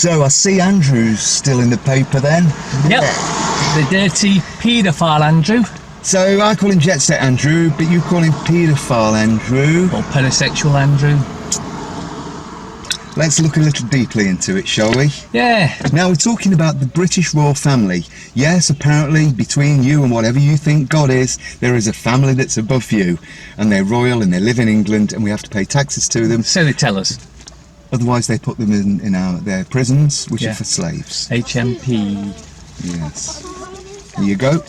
So I see Andrew's still in the paper then. Yep, the dirty paedophile Andrew. So I call him Jet Set Andrew, but you call him paedophile Andrew. Or pedosexual Andrew. Let's look a little deeply into it, shall we? Yeah. Now we're talking about the British royal family. Yes, apparently between you and whatever you think God is, there is a family that's above you, and they're royal and they live in England, and we have to pay taxes to them. So they tell us. Otherwise they put them in their prisons, which are for slaves. HMP. Yes. Here you go.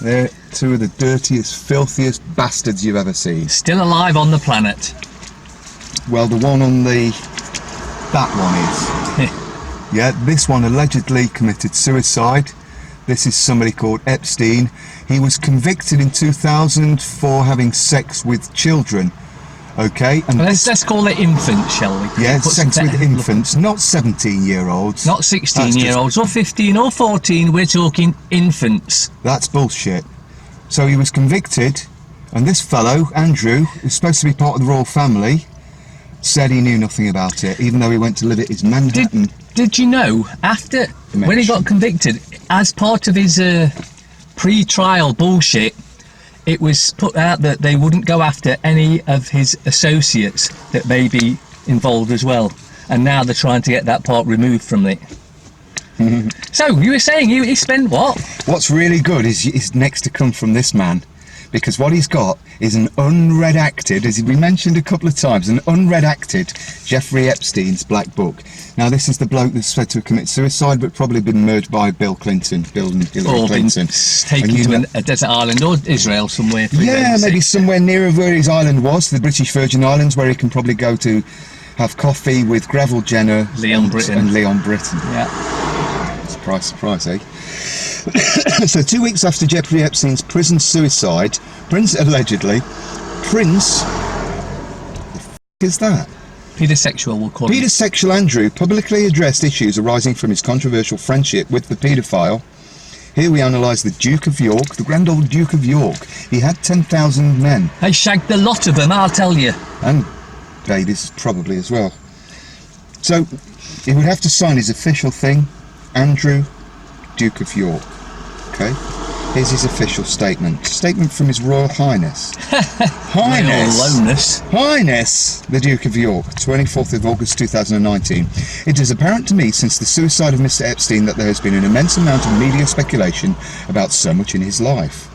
They're two of the dirtiest, filthiest bastards you've ever seen. Still alive on the planet. Well, the one on that one is. Yeah, this one allegedly committed suicide. This is somebody called Epstein. He was convicted in 2000 for having sex with children. Okay, and let's call it infants, shall we? Yeah, sex with infants, not 17-year-olds. Not 16-year-olds or 15 or 14. We're talking infants. That's bullshit. So he was convicted, and this fellow, Andrew, who's supposed to be part of the royal family, said he knew nothing about it, even though he went to live at his Manhattan. Did you know, when he got convicted, as part of his pre-trial bullshit, it was put out that they wouldn't go after any of his associates that may be involved as well. And now they're trying to get that part removed from it. So, you were saying he spent what? What's really good is next to come from this man. Because what he's got is an unredacted, as we mentioned a couple of times, an unredacted Jeffrey Epstein's Black Book. Now this is the bloke that's said to have committed suicide, but probably been murdered by Bill and Hillary Clinton. Taken to a desert island or Israel somewhere. Yeah, maybe somewhere nearer where his island was, the British Virgin Islands, where he can probably go to have coffee with Greville Jenner and Leon Britton. Yeah. Surprise, surprise, eh? So 2 weeks after Jeffrey Epstein's prison suicide, Prince, the f*** is that? Paedosexual, we'll call it. Paedosexual Andrew publicly addressed issues arising from his controversial friendship with the paedophile. Here we analyse the Duke of York, the grand old Duke of York. He had 10,000 men. I shagged the lot of them, I'll tell you. And ladies probably as well. So he would have to sign his official thing, Andrew, Duke of York. Okay, here's his official statement. Statement from His Royal Highness. Highness, the Duke of York, 24th of August 2019. It is apparent to me since the suicide of Mr. Epstein that there has been an immense amount of media speculation about so much in his life.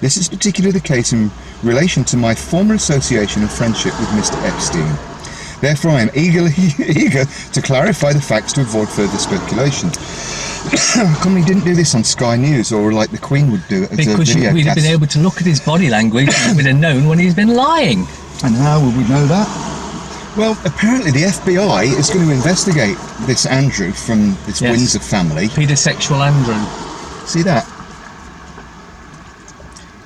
This is particularly the case in relation to my former association and friendship with Mr. Epstein. Therefore, I am eager to clarify the facts to avoid further speculation. How come he didn't do this on Sky News, or like the Queen would do it as a video we'd have been able to look at his body language and we'd have known when he's been lying. And how would we know that? Well, apparently the FBI is going to investigate this Andrew from this Windsor family. Paedosexual Andrew. See that?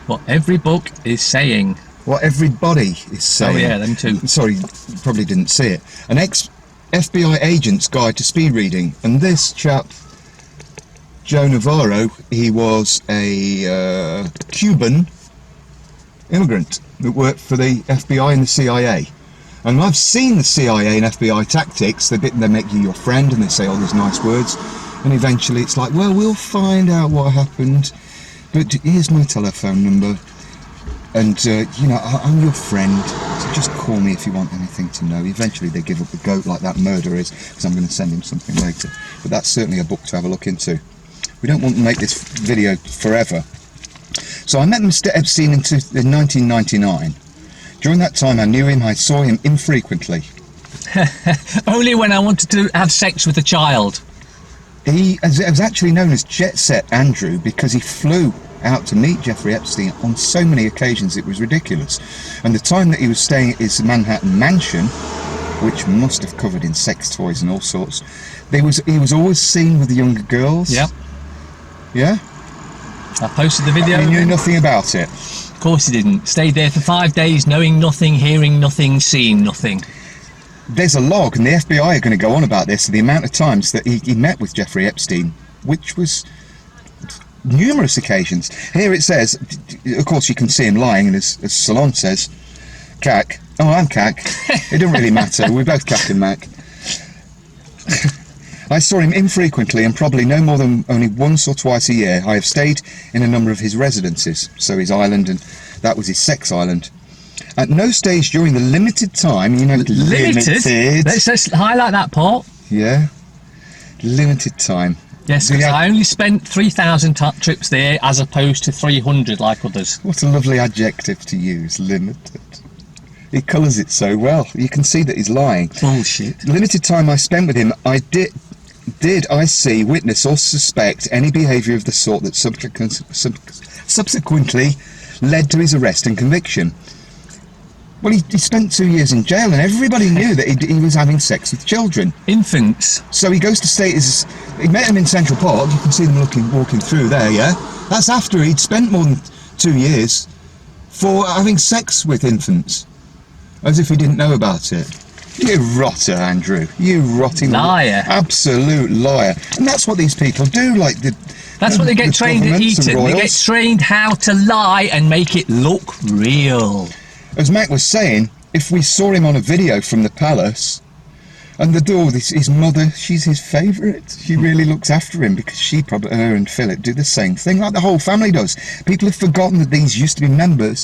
What every book is saying. What everybody is saying. Oh yeah, them too. Sorry, probably didn't see it. An ex-FBI agent's guide to speed reading. And this chap, Joe Navarro, he was a Cuban immigrant that worked for the FBI and the CIA. And I've seen the CIA and FBI tactics. They make you your friend and they say all these nice words. And eventually it's like, well, we'll find out what happened. But here's my telephone number. And, I'm your friend, so just call me if you want anything to know. Eventually they give up the goat like that murderer is, because I'm going to send him something later. But that's certainly a book to have a look into. We don't want to make this video forever. So I met Mr. Epstein in 1999. During that time I knew him, I saw him infrequently. Only when I wanted to have sex with a child. He was actually known as Jet Set Andrew because he flew out to meet Jeffrey Epstein on so many occasions it was ridiculous. And the time that he was staying at his Manhattan mansion, which must have covered in sex toys and all sorts, he was always seen with the younger girls. Yep. Yeah? I posted the video. And he knew nothing about it. Of course he didn't. Stayed there for 5 days knowing nothing, hearing nothing, seeing nothing. There's a log, and the FBI are going to go on about this, the amount of times that he met with Jeffrey Epstein, which was numerous occasions. Here it says, of course you can see him lying, and as Salon says, KaK. Oh, I'm KaK. It doesn't really matter. We're both KaK and Mac. I saw him infrequently and probably no more than only once or twice a year. I have stayed in a number of his residences, so his island, and that was his sex island. At no stage during the limited time, you know, limited. Let's highlight that part. Yeah, limited time. Yes, because I only spent 3,000 trips there as opposed to 300 like others. What a lovely adjective to use, limited. He colours it so well. You can see that he's lying. Bullshit. Limited time I spent with him, I did I see, witness or suspect any behaviour of the sort that subsequently led to his arrest and conviction. Well, he spent 2 years in jail and everybody knew that he was having sex with children. Infants. So he goes to stay he met him in Central Park, you can see them walking through there, yeah? That's after he'd spent more than 2 years for having sex with infants. As if he didn't know about it. You rotter, Andrew. You rotting liar. Absolute liar. And that's what these people do, like that's what they get trained at Eton. They get trained how to lie and make it look real. As Mac was saying, if we saw him on a video from the palace, and his mother, she's his favourite. She really looks after him because her and Philip do the same thing, like the whole family does. People have forgotten that these used to be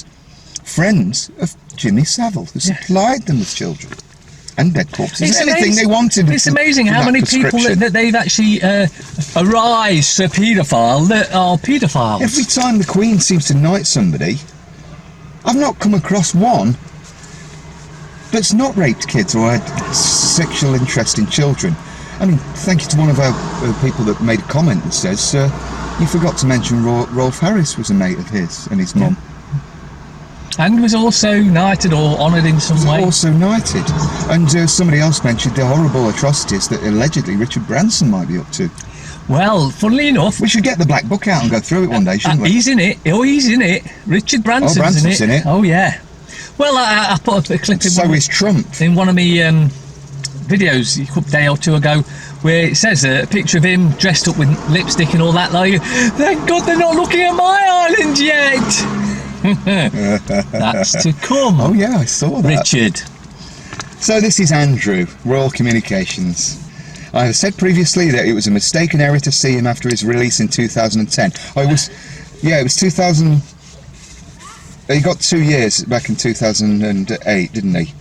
friends of Jimmy Savile, who supplied them with children and dead corpses. Anything they wanted. It's amazing how many people that they've actually arised a paedophile that are paedophiles. Every time the Queen seems to knight somebody, I've not come across one that's not raped kids or had sexual interest in children. I mean, thank you to one of our people that made a comment that says, you forgot to mention Rolf Harris was a mate of his and his mum. And was also knighted or honoured in some way. Also knighted. And somebody else mentioned the horrible atrocities that allegedly Richard Branson might be up to. Well, funnily enough... We should get the black book out and go through it one day, shouldn't we? He's in it. Oh, he's in it. Richard Branson's in it. Oh, yeah. Well, I put a clip in... So is Trump. In one of my videos a day or two ago, where it says a picture of him dressed up with lipstick and all that, like, thank God they're not looking at my island yet! That's to come. Oh yeah, I saw that. Richard. So this is Andrew, Royal Communications. I have said previously that it was a mistaken error to see him after his release in 2010. It was 2000. He got 2 years back in 2008, didn't he?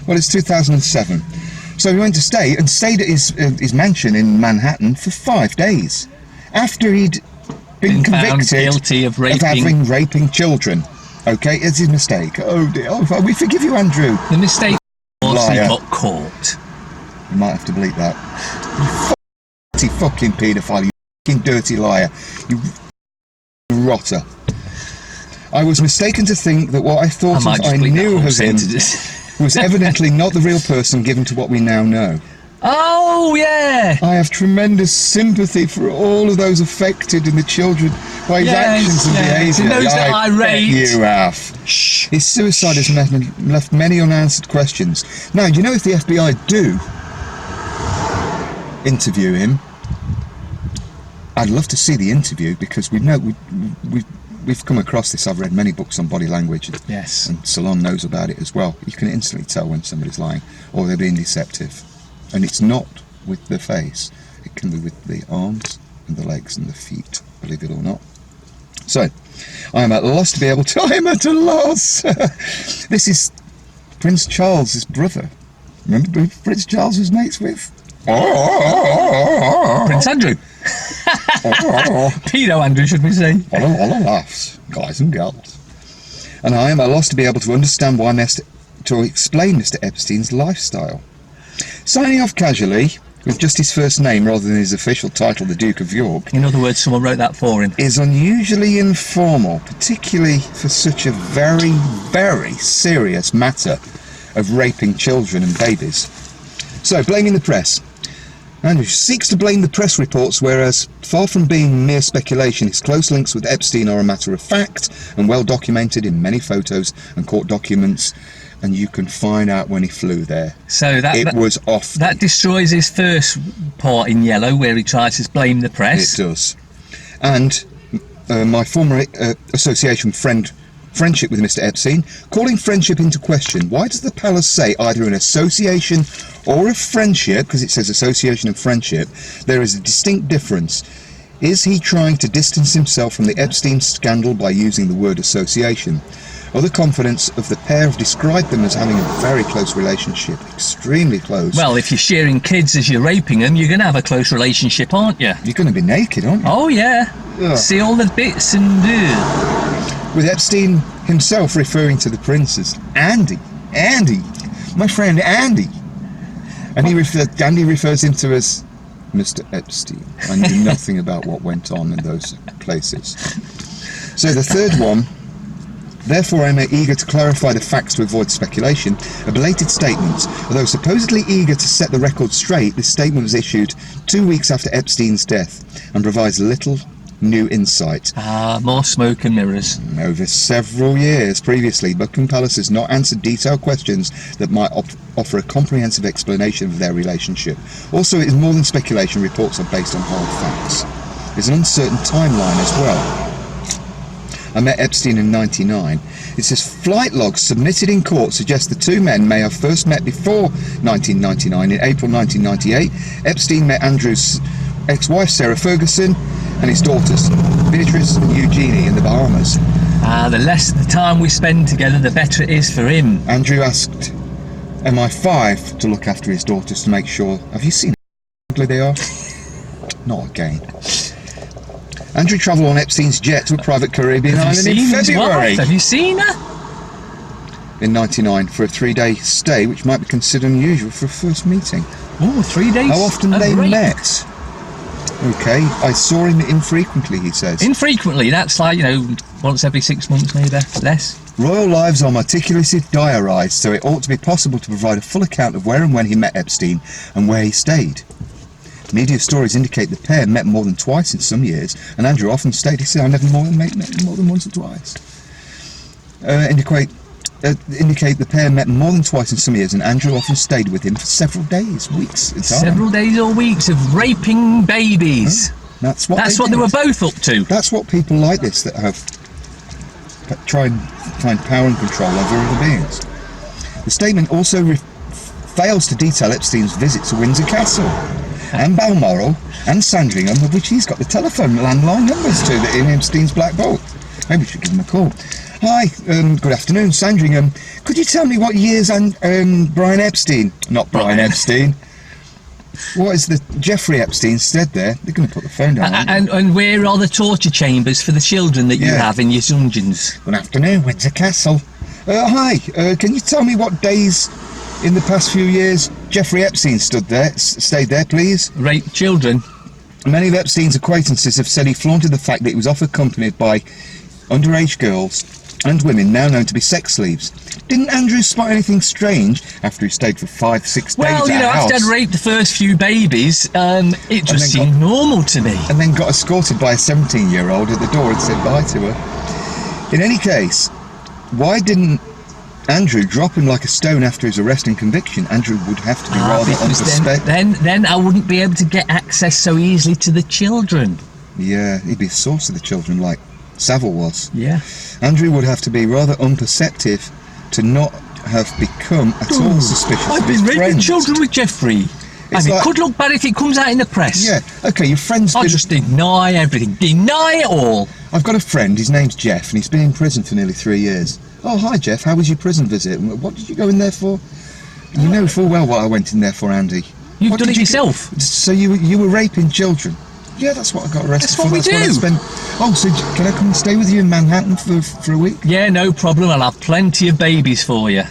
Well, it's 2007. So he went to stayed at his mansion in Manhattan for 5 days after he'd been convicted guilty of raping children. Okay, it's his mistake. Oh dear, we forgive you, Andrew. The mistake was he got caught. You might have to bleep that. You fucking paedophile, you fucking dirty liar. You rotter. I was mistaken to think that what I thought I knew of him was evidently not the real person given to what we now know. Oh, yeah! I have tremendous sympathy for all of those affected and the children by his actions and behaviour. And those that I rate. You have. Shh. His suicide has left many unanswered questions. Now, do you know if the FBI do interview him? I'd love to see the interview because we've come across this. I've read many books on body language. Yes. And Salon knows about it as well. You can instantly tell when somebody's lying or they're being deceptive. And it's not with the face, it can be with the arms and the legs and the feet, believe it or not. So, I am at a loss to be able to... I'm at a loss! This is Prince Charles's brother. Remember who Prince Charles was mates with? Prince Andrew. Pedo Andrew, should we say. All the laughs, guys and girls. And I am at a loss to be able to understand why to explain Mr. Epstein's lifestyle. Signing off casually, with just his first name rather than his official title, the Duke of York. In other words, someone wrote that for him. Is unusually informal, particularly for such a very, very serious matter of raping children and babies. So, blaming the press. Andrew seeks to blame the press reports, whereas, far from being mere speculation, his close links with Epstein are a matter of fact and well documented in many photos and court documents. And you can find out when he flew there. So it was off. That destroys his first part in yellow, where he tries to blame the press. It does. And my former association friend friendship with Mr. Epstein. Calling friendship into question, why does the palace say either an association or a friendship, because it says association and friendship, there is a distinct difference? Is he trying to distance himself from the Epstein scandal by using the word association? Other confidants of the pair have described them as having a very close relationship, extremely close. Well, if you're sharing kids as you're raping them, you're going to have a close relationship, aren't you? You're going to be naked, aren't you? Oh, yeah. Ugh. See all the bits and With Epstein himself referring to the prince as Andy, my friend Andy. And Andy refers him to as Mr. Epstein. I knew nothing about what went on in those places. So the third one, therefore I am eager to clarify the facts to avoid speculation. A belated statement. Although supposedly eager to set the record straight, this statement was issued 2 weeks after Epstein's death and provides little new insight. more smoke and mirrors. Over several years previously, Buckingham Palace has not answered detailed questions that might offer a comprehensive explanation of their relationship. Also, it is more than speculation. Reports are based on hard facts. There's an uncertain timeline as well. I met Epstein in '99. It says flight logs submitted in court suggest the two men may have first met before 1999. In April 1998, Epstein met Andrew's ex-wife Sarah Ferguson and his daughters Beatrice and Eugenie in the Bahamas. The less the time we spend together, the better it is for him. Andrew asked MI5 to look after his daughters to make sure. Have you seen how ugly they are? Not again. Andrew travelled on Epstein's jet to a private Caribbean island in February. Have you seen her? In '99 for a 3-day stay, which might be considered unusual for a first meeting. Oh, 3 days. How often of they rape. met? Okay, I saw him infrequently, he says. Infrequently, that's like, once every 6 months, maybe less. Royal lives are meticulously diarised, so it ought to be possible to provide a full account of where and when he met Epstein and where he stayed. Media stories indicate the pair met more than twice in some years, and Andrew often stated, he said, I never met more than once or twice. Indicate the pair met more than twice in some years, and Andrew often stayed with him for several days, weeks at a time. Several days or weeks of raping babies. That's what they were both up to. That's what people like this that have try and find power and control over other beings. The statement also fails to detail Epstein's visit to Windsor Castle and Balmoral and Sandringham, of which he's got the telephone landline numbers to that in Epstein's black book. Maybe we should give him a call. Hi, good afternoon, Sandringham. Could you tell me what years Brian Epstein, not Brian Epstein, what is the Jeffrey Epstein said there? They're going to put the phone down. And where are the torture chambers for the children that you have in your dungeons? Good afternoon, Windsor Castle. Hi, can you tell me what days in the past few years Jeffrey Epstein stayed there, please? Rape children. Many of Epstein's acquaintances have said he flaunted the fact that he was often accompanied by underage girls and women now known to be sex slaves. Didn't Andrew spot anything strange after he stayed for 5-6 days Well, after I'd raped the first few babies, it just seemed normal to me. And then got escorted by a 17-year-old at the door and said bye to her. In any case, why didn't Andrew drop him like a stone after his arrest and conviction? Andrew would have to be rather unsuspected. Then I wouldn't be able to get access so easily to the children. Yeah, he'd be a source of the children like Savile was. Yeah. Andrew would have to be rather unperceptive to not have become at all suspicious I've of his been raping friends. children with Jeffrey. It could look bad if it comes out in the press. Yeah, okay, your friend's I'll just deny everything. Deny it all. I've got a friend, his name's Jeff, and he's been in prison for nearly 3 years. Oh, hi, Jeff, how was your prison visit? What did you go in there for? You know full well what I went in there for, Andy. You've done it yourself. So you were raping children? Yeah, that's what I got arrested for. That's what we do. Oh, so can I come and stay with you in Manhattan for a week? Yeah, no problem. I'll have plenty of babies for you.